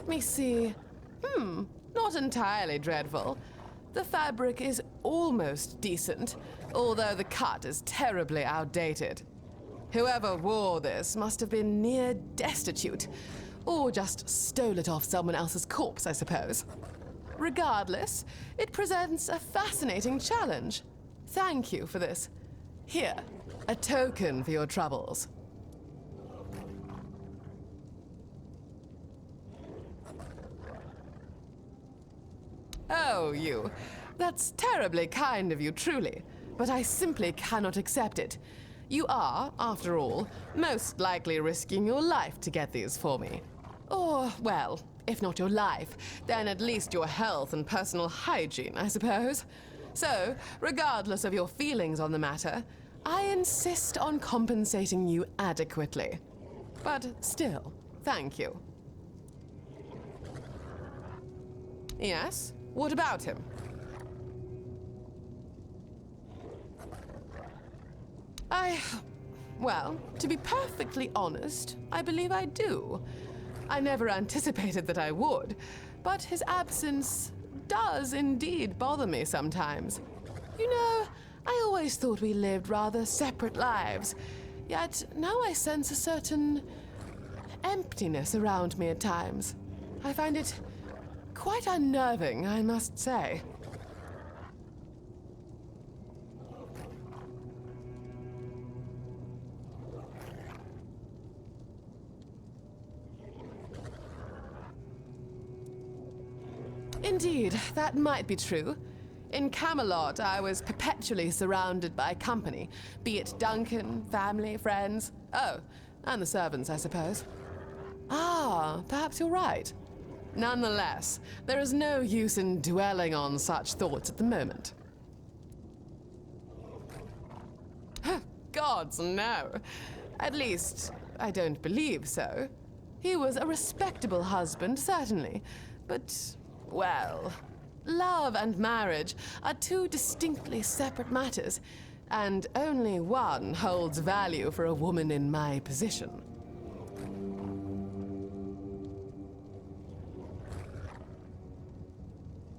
me see. Not entirely dreadful. The fabric is almost decent, although the cut is terribly outdated. Whoever wore this must have been near destitute, or just stole it off someone else's corpse, I suppose. Regardless, it presents a fascinating challenge. Thank you for this. Here, a token for your troubles. Oh, you. That's terribly kind of you, truly. But I simply cannot accept it. You are, after all, most likely risking your life to get these for me. Or, well, if not your life, then at least your health and personal hygiene, I suppose. So, regardless of your feelings on the matter, I insist on compensating you adequately. But still, thank you. Yes? What about him? Well, to be perfectly honest, I believe I do. I never anticipated that I would, but his absence does indeed bother me sometimes. You know, I always thought we lived rather separate lives, yet now I sense a certain emptiness around me at times. I find it quite unnerving, I must say. Indeed, that might be true. In Camelot, I was perpetually surrounded by company, be it Duncan, family, friends, oh, and the servants, I suppose. Ah, perhaps you're right. Nonetheless, there is no use in dwelling on such thoughts at the moment. Gods, no. At least, I don't believe so. He was a respectable husband, certainly, but, well, love and marriage are two distinctly separate matters, and only one holds value for a woman in my position.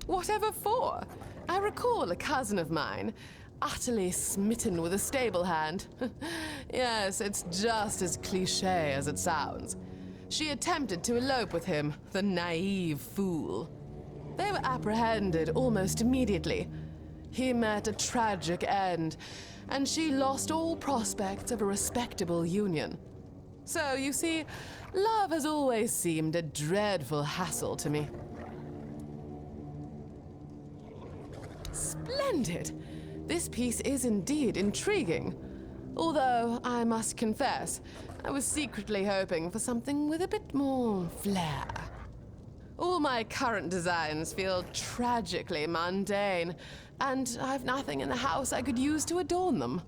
Whatever for? I recall a cousin of mine, utterly smitten with a stable hand. Yes, it's just as cliché as it sounds. She attempted to elope with him, the naive fool. They were apprehended almost immediately. He met a tragic end, and she lost all prospects of a respectable union. So, you see, love has always seemed a dreadful hassle to me. Splendid! This piece is indeed intriguing. Although, I must confess, I was secretly hoping for something with a bit more flair. All my current designs feel tragically mundane, and I've nothing in the house I could use to adorn them.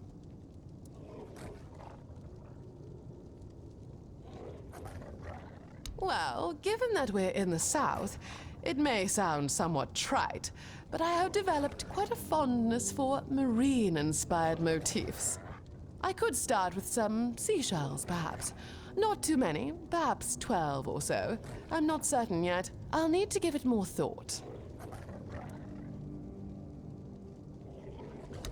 Well, given that we're in the South, it may sound somewhat trite, but I have developed quite a fondness for marine-inspired motifs. I could start with some seashells, perhaps. Not too many, perhaps 12 or so. I'm not certain yet. I'll need to give it more thought.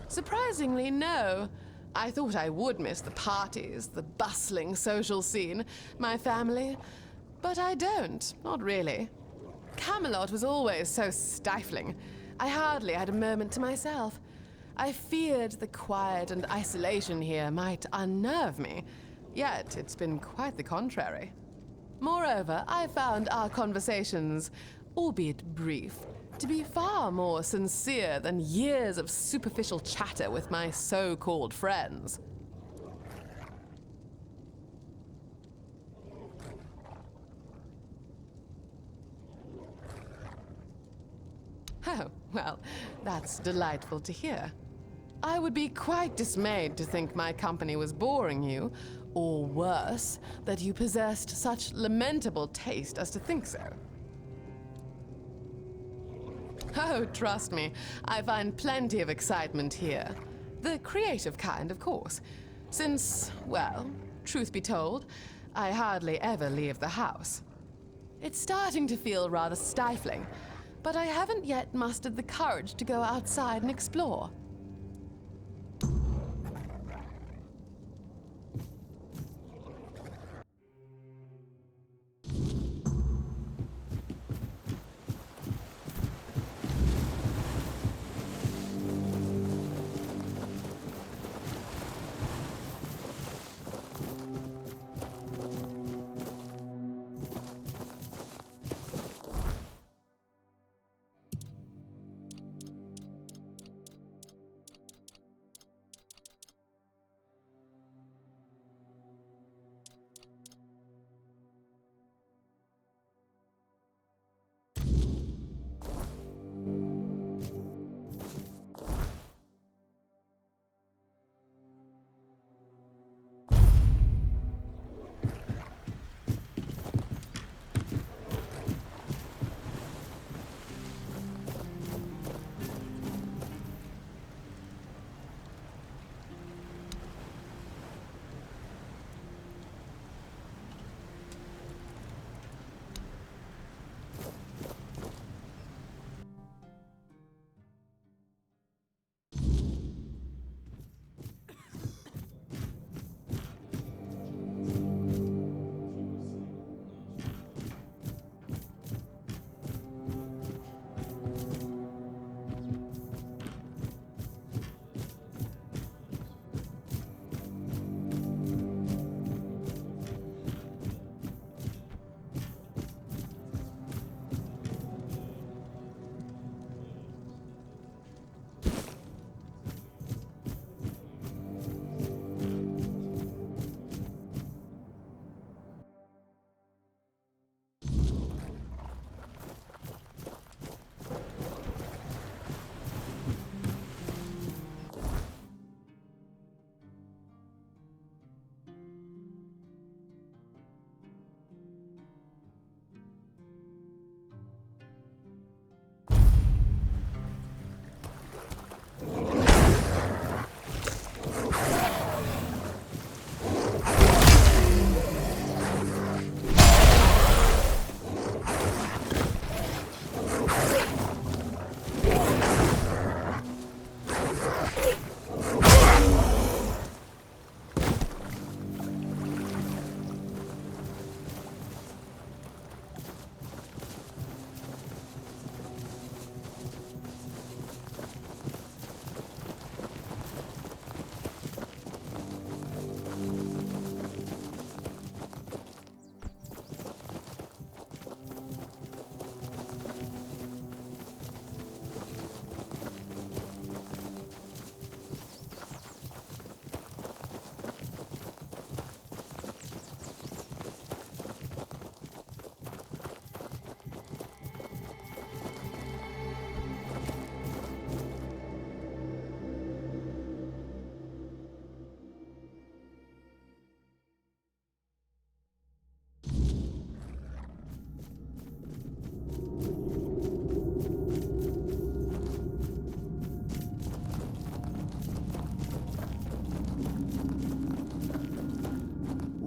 Surprisingly, no. I thought I would miss the parties, the bustling social scene, my family. But I don't, not really. Camelot was always so stifling. I hardly had a moment to myself. I feared the quiet and isolation here might unnerve me, yet it's been quite the contrary. Moreover, I found our conversations, albeit brief, to be far more sincere than years of superficial chatter with my so-called friends. Oh, well, that's delightful to hear. I would be quite dismayed to think my company was boring you, or worse, that you possessed such lamentable taste as to think so. Oh, trust me, I find plenty of excitement here. The creative kind, of course, since, well, truth be told, I hardly ever leave the house. It's starting to feel rather stifling, but I haven't yet mustered the courage to go outside and explore.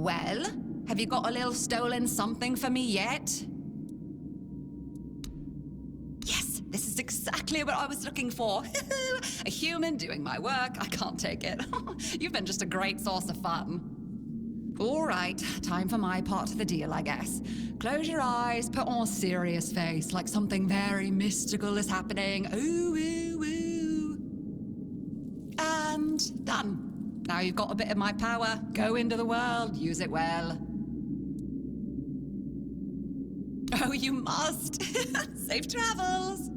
Well, have you got a little stolen something for me yet? Yes, this is exactly what I was looking for. A human doing my work. I can't take it. You've been just a great source of fun. All right, time for my part of the deal, I guess. Close your eyes, put on a serious face, like something very mystical is happening. Ooh, ooh, ooh. And done. Now you've got a bit of my power. Go into the world, use it well. Oh, you must. Safe travels.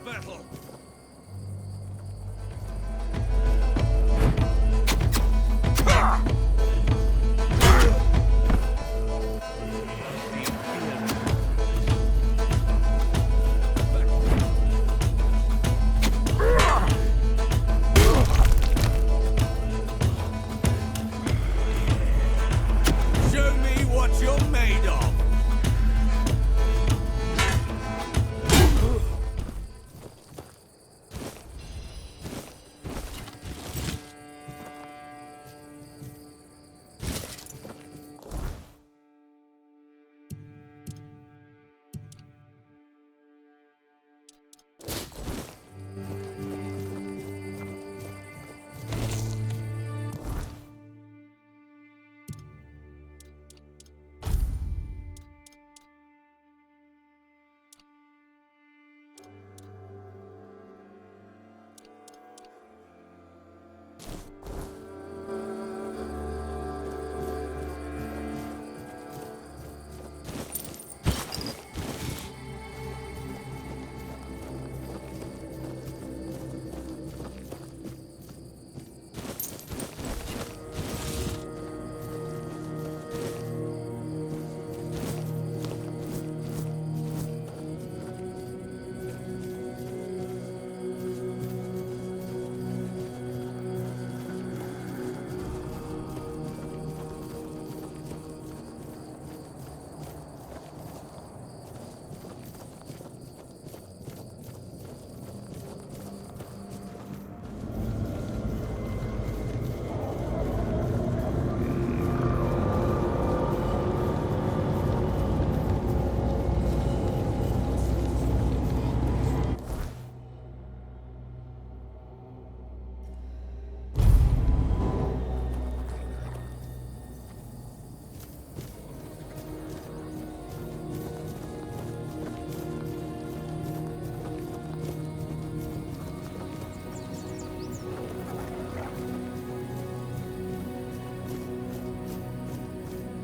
battle. Show me what you're made of.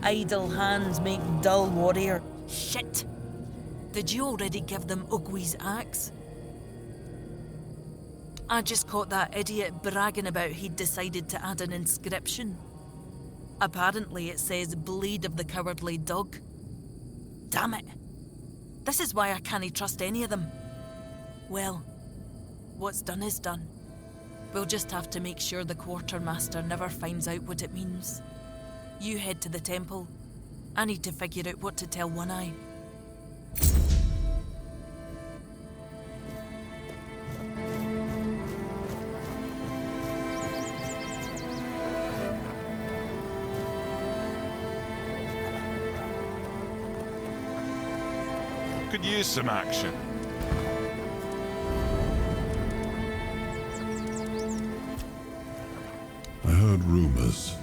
Idle hands make dull warrior. Shit! Did you already give them Ugwi's axe? I just caught that idiot bragging about he'd decided to add an inscription. Apparently it says "Blade of the Cowardly Dog." Damn it! This is why I can't trust any of them. Well, what's done is done. We'll just have to make sure the quartermaster never finds out what it means. You head to the temple. I need to figure out what to tell One Eye. Could use some action. I heard rumors.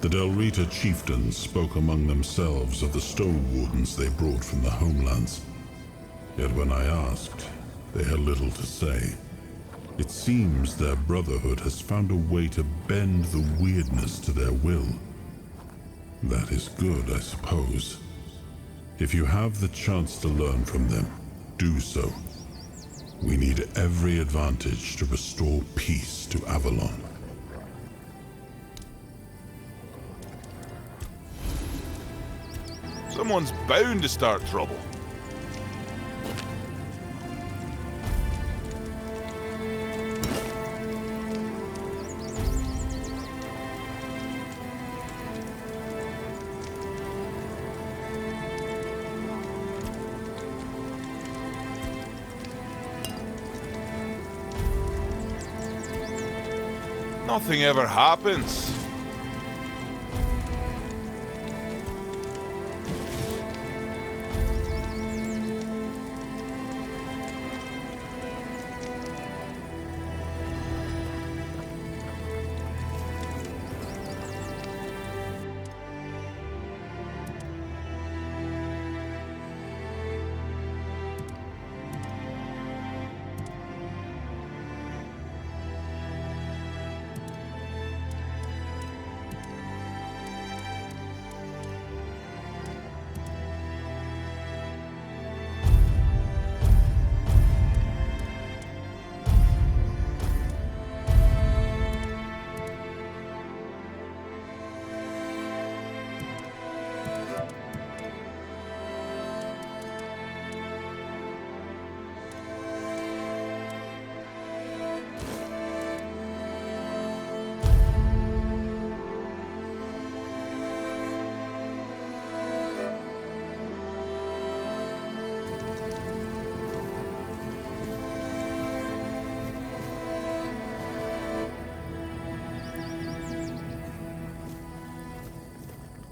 The Del Rita chieftains spoke among themselves of the stone wardens they brought from the homelands. Yet when I asked, they had little to say. It seems their brotherhood has found a way to bend the weirdness to their will. That is good, I suppose. If you have the chance to learn from them, do so. We need every advantage to restore peace to Avalon. Someone's bound to start trouble. Nothing ever happens.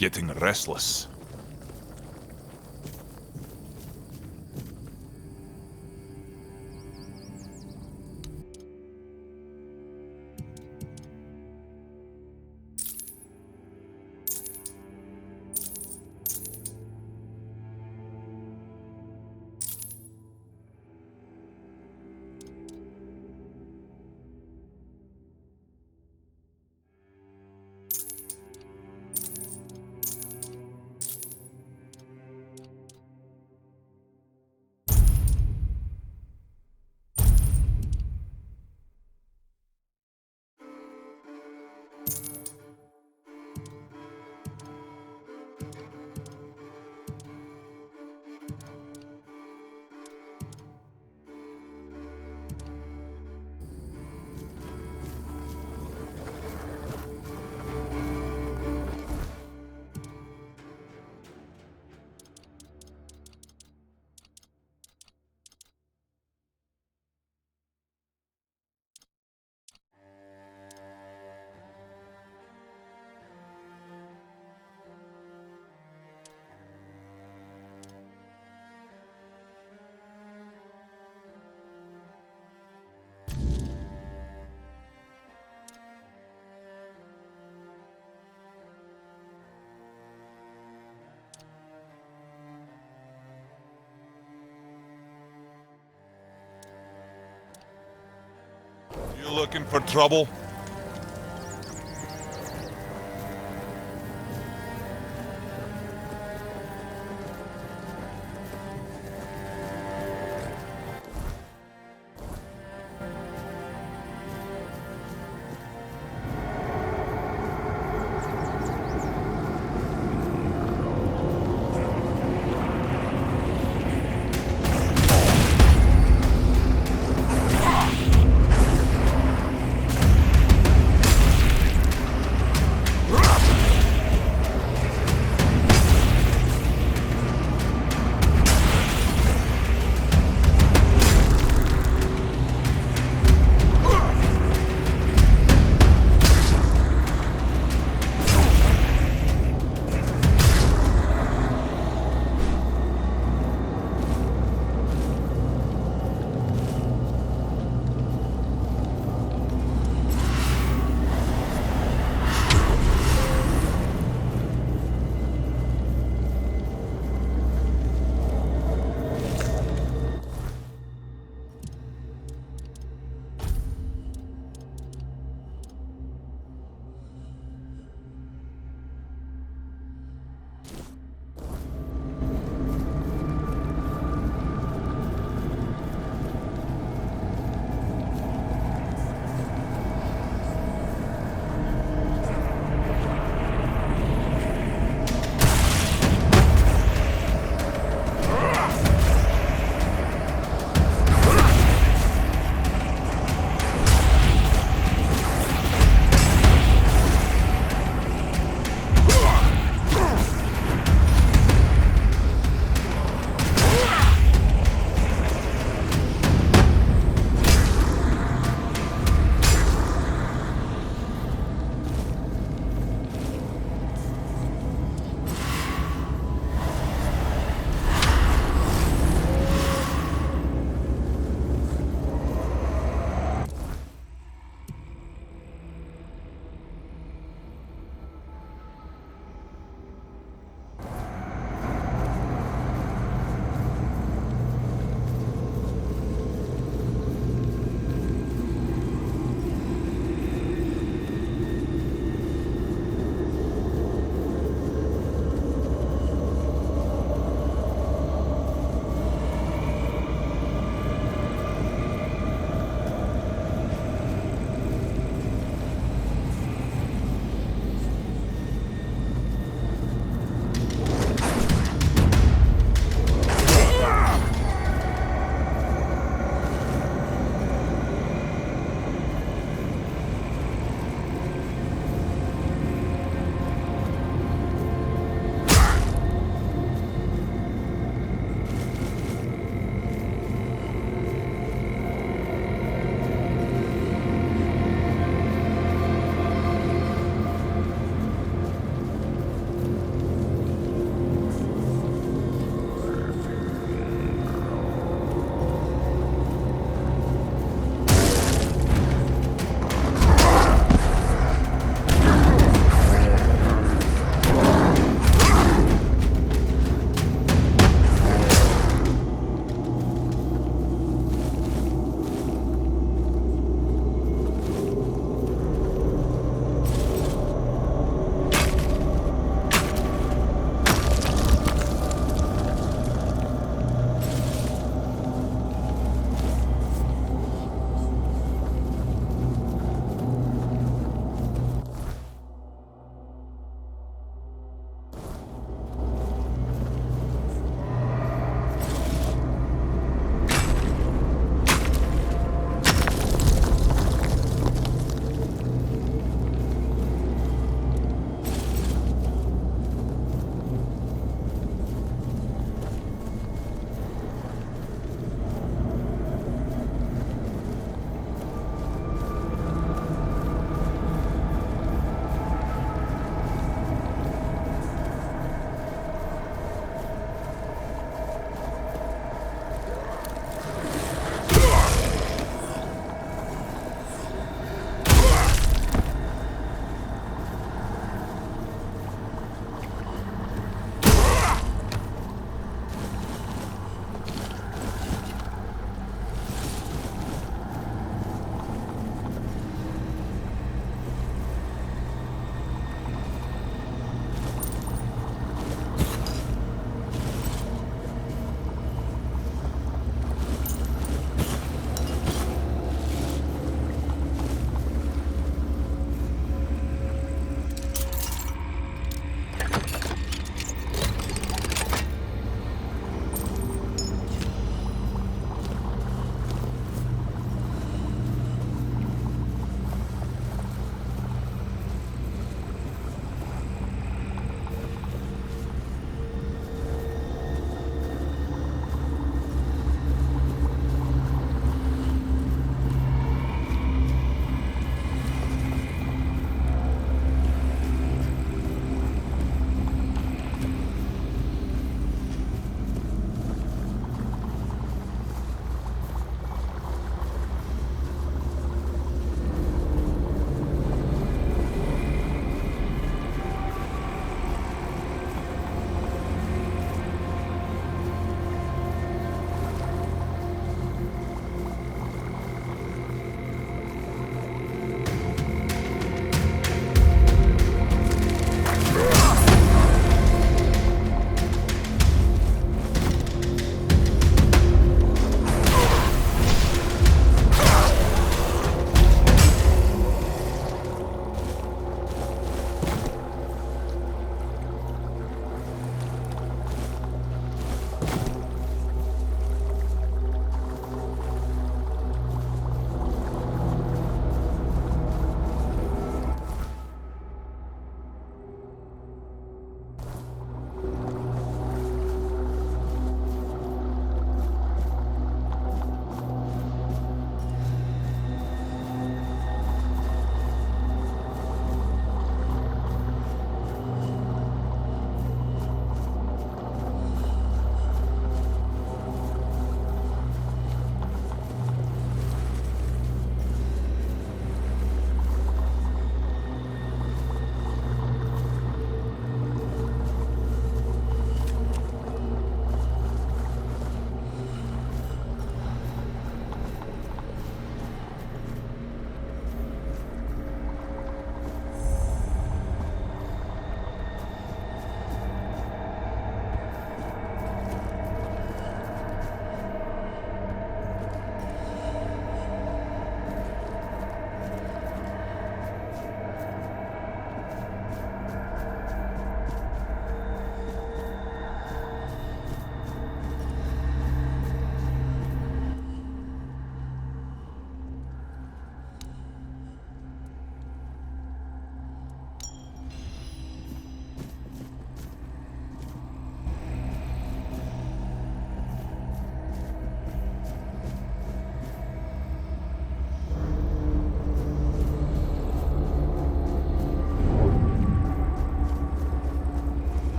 getting restless. You looking for trouble?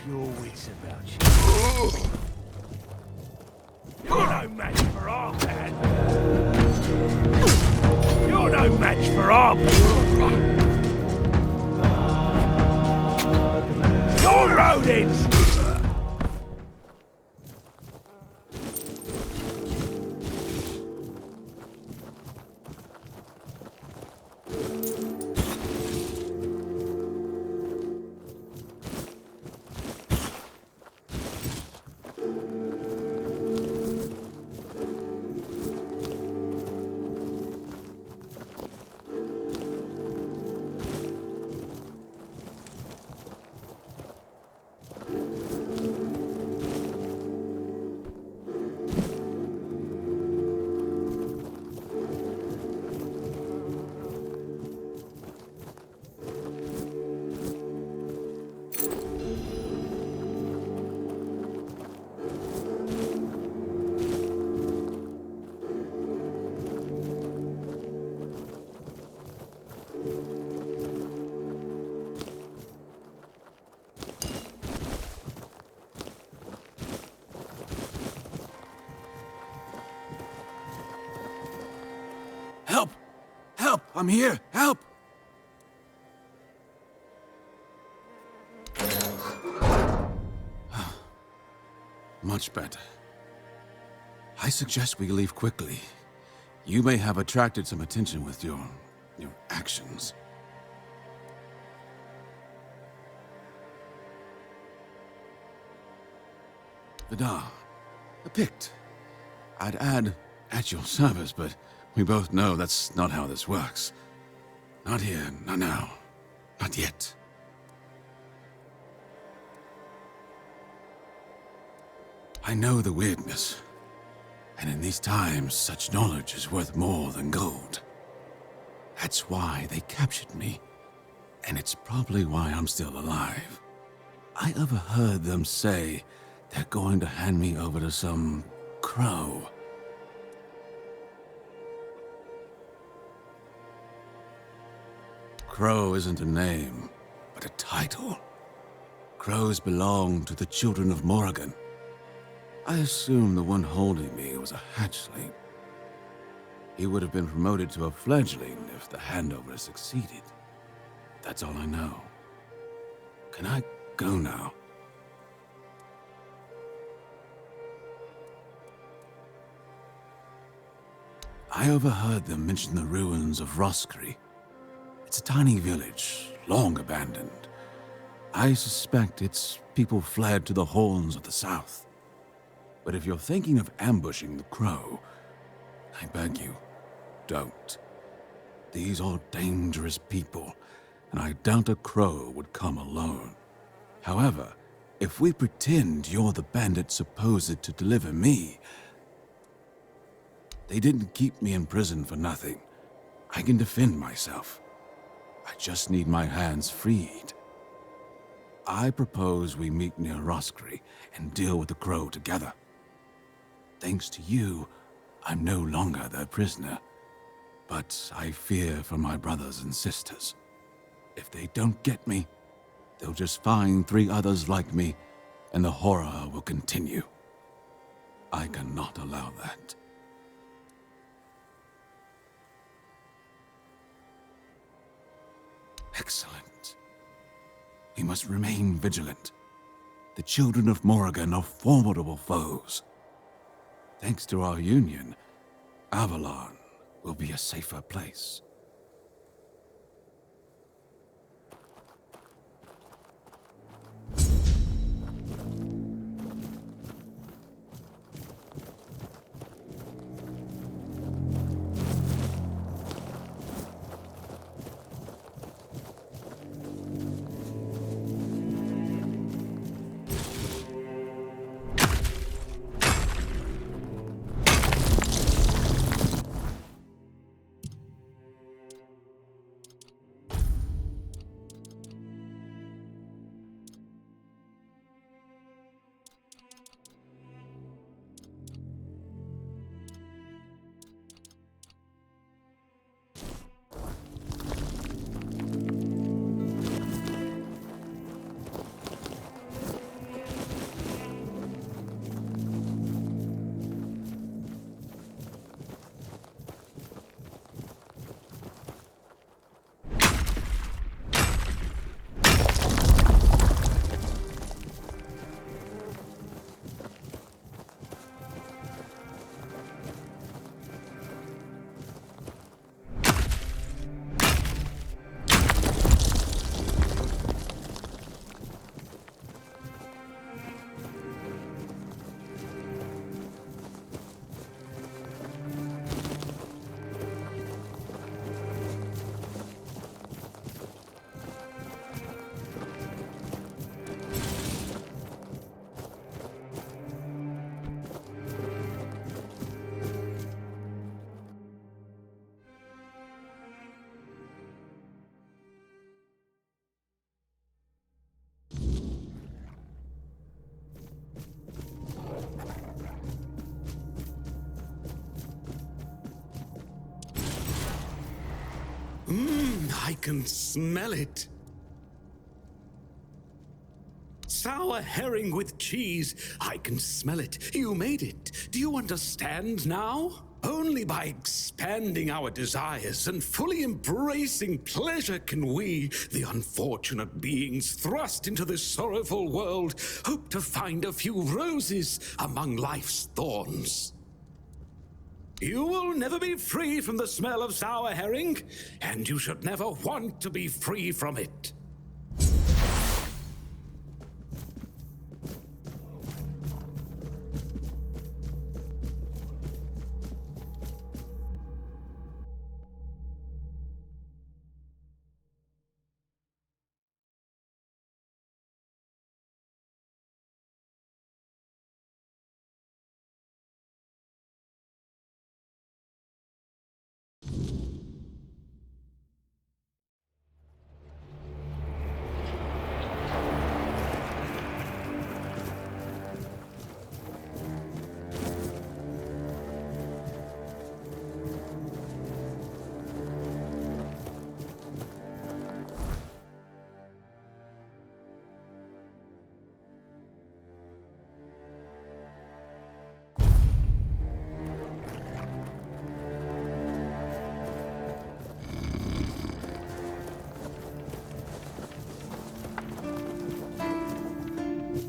your wits about you. You're no match for our man. You're no match for our people. You're rodents! Help! Help! I'm here! Help! Much better. I suggest we leave quickly. You may have attracted some attention with your actions. Vidar, a Pict. I'd add at your service, but we both know that's not how this works. Not here, not now, not yet. I know the weirdness, and in these times, such knowledge is worth more than gold. That's why they captured me, and it's probably why I'm still alive. I overheard them say they're going to hand me over to some crow. Crow isn't a name, but a title. Crows belong to the children of Morrigan. I assume the one holding me was a hatchling. He would have been promoted to a fledgling if the handover succeeded. That's all I know. Can I go now? I overheard them mention the ruins of Roscary. It's a tiny village, long abandoned. I suspect its people fled to the horns of the south. But if you're thinking of ambushing the crow, I beg you, don't. These are dangerous people, and I doubt a crow would come alone. However, if we pretend you're the bandit supposed to deliver me, they didn't keep me in prison for nothing. I can defend myself. I just need my hands freed. I propose we meet near Roscary and deal with the crow together. Thanks to you, I'm no longer their prisoner. But I fear for my brothers and sisters. If they don't get me, they'll just find 3 others like me, and the horror will continue. I cannot allow that. Excellent. We must remain vigilant. The children of Morrigan are formidable foes. Thanks to our union, Avalon will be a safer place. I can smell it. Sour herring with cheese. I can smell it. You made it. Do you understand now? Only by expanding our desires and fully embracing pleasure can we, the unfortunate beings thrust into this sorrowful world, hope to find a few roses among life's thorns. You will never be free from the smell of sour herring, and you should never want to be free from it.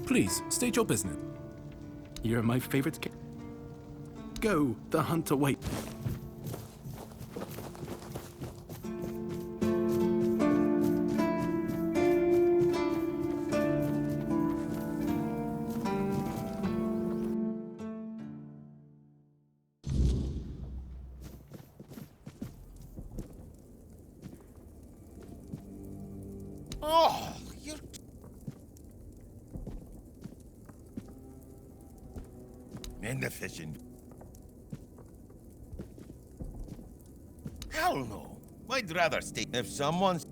Please, state your business. You're my favorite Go, the hunt awaits. Oh, you're... Inefficient. Hell no. I'd rather stay if someone's...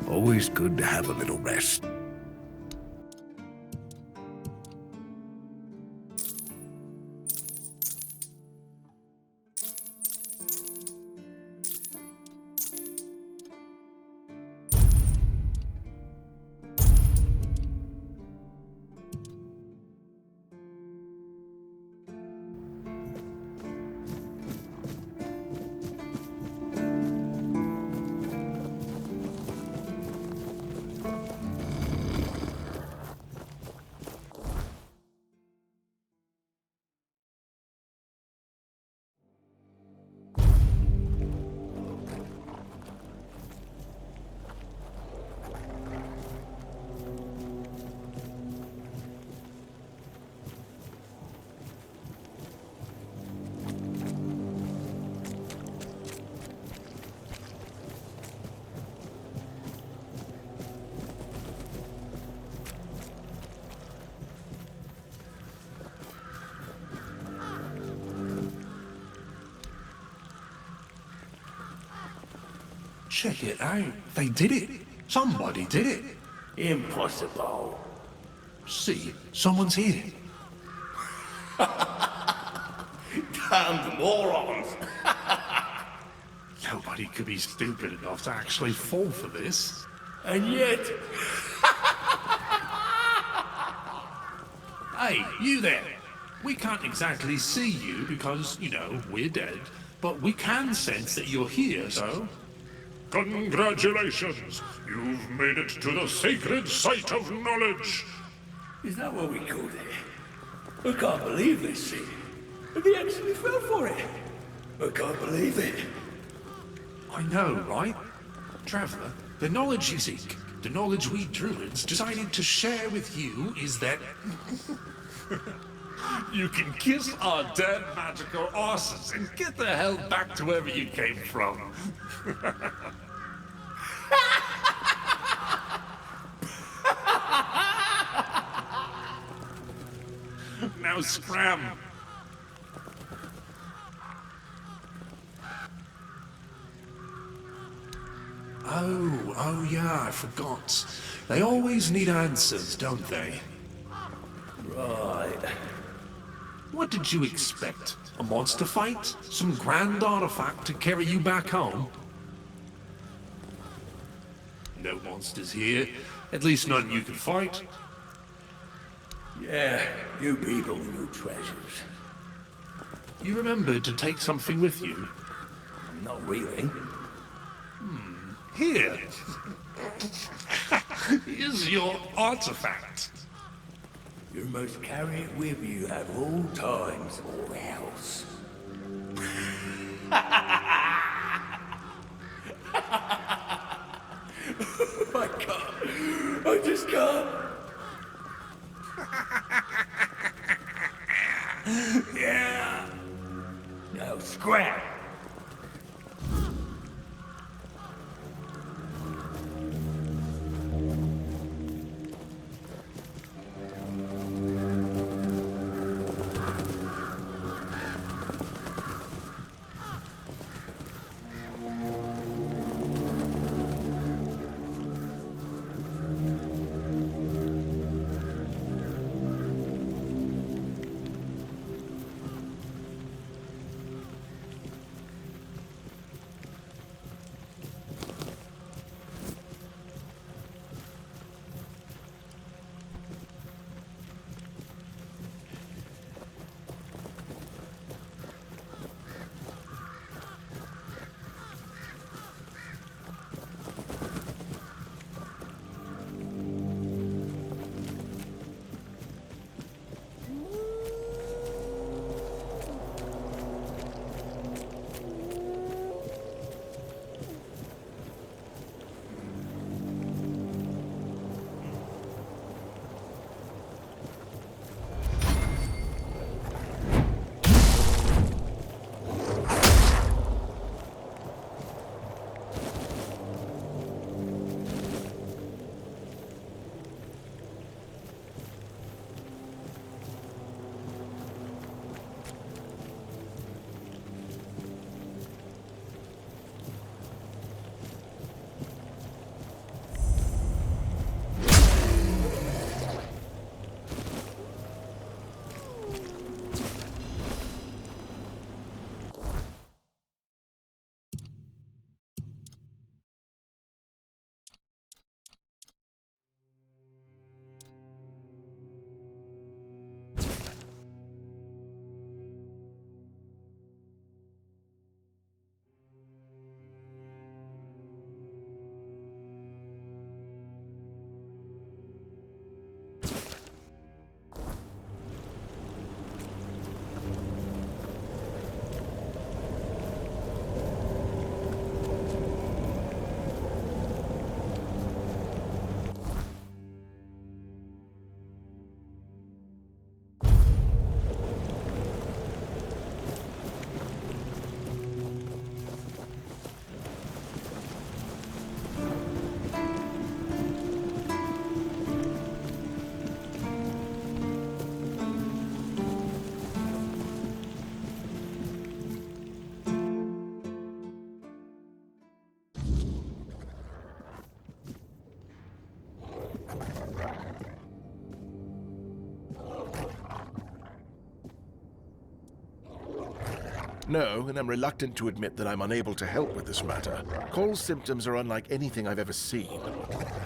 Always good to have a little rest. Check it out. They did it. Somebody did it. Impossible. See, someone's here. Damned morons. Nobody could be stupid enough to actually fall for this. And yet... Hey, you there. We can't exactly see you because, you know, we're dead, but we can sense that you're here, so... Congratulations! You've made it to the sacred site of knowledge! Is that what we called it? I can't believe this thing. They actually fell for it. I can't believe it. I know, right? Traveller, the knowledge you seek, the knowledge we druids decided to share with you is that... You can kiss our dead magical asses and get the hell back to wherever you came from. Now scram. Oh yeah, I forgot. They always need answers, don't they? Right. What did you expect? A monster fight? Some grand artifact to carry you back home? No monsters here. At least none you can fight. Yeah, you people and your treasures. You remembered to take something with you? Not really. Here. Here's your artifact. You must carry it with you at all times or else. I can't. I just can't. Yeah. Now scrap. No, and I'm reluctant to admit that I'm unable to help with this matter. Cole's symptoms are unlike anything I've ever seen.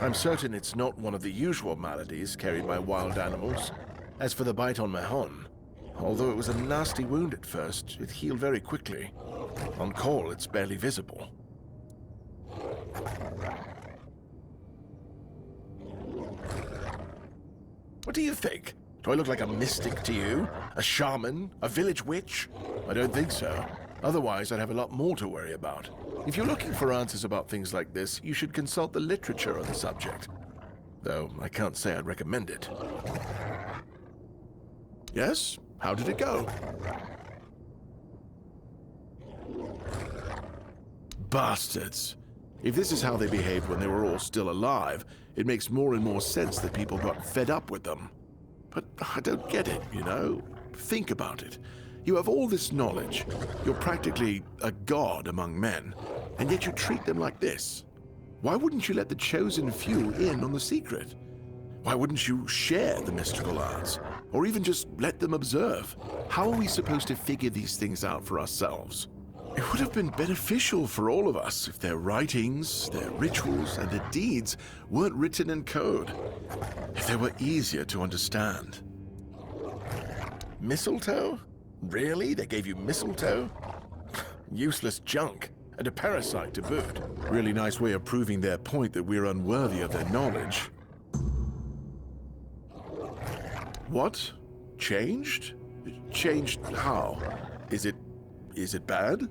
I'm certain it's not one of the usual maladies carried by wild animals. As for the bite on Mahon, Although it was a nasty wound at first, it healed very quickly. On call, it's barely visible. What do you think? Do I look like a mystic to you? A shaman? A village witch? I don't think so. Otherwise, I'd have a lot more to worry about. If you're looking for answers about things like this, you should consult the literature on the subject. Though, I can't say I'd recommend it. Yes? How did it go? Bastards. If this is how they behaved when they were all still alive, it makes more and more sense that people got fed up with them. But I don't get it, you know? Think about it. You have all this knowledge. You're practically a god among men, and yet you treat them like this. Why wouldn't you let the chosen few in on the secret? Why wouldn't you share the mystical arts? Or even just let them observe? How are we supposed to figure these things out for ourselves? It would have been beneficial for all of us if their writings, their rituals, and their deeds weren't written in code. If they were easier to understand. Mistletoe? Really? They gave you mistletoe? Useless junk. And a parasite to boot. Really nice way of proving their point that we're unworthy of their knowledge. What? Changed? Changed how? Is it bad?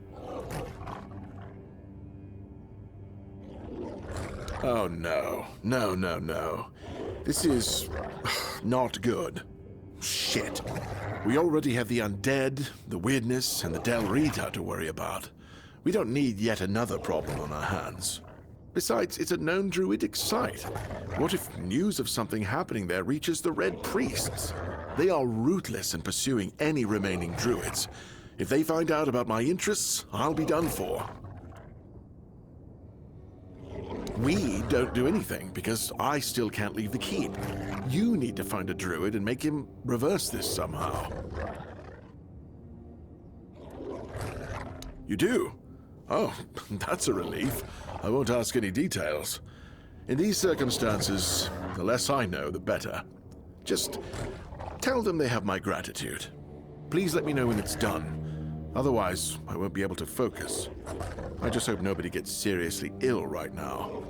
Oh no. No. This is not good. Shit. We already have the undead, the weirdness, and the Del Rita to worry about. We don't need yet another problem on our hands. Besides, it's a known druidic site. What if news of something happening there reaches the Red Priests? They are ruthless in pursuing any remaining druids. If they find out about my interests, I'll be done for. We don't do anything, because I still can't leave the keep. You need to find a druid and make him reverse this somehow. You do? Oh, that's a relief. I won't ask any details. In these circumstances, the less I know, the better. Just tell them they have my gratitude. Please let me know when it's done. Otherwise, I won't be able to focus. I just hope nobody gets seriously ill right now.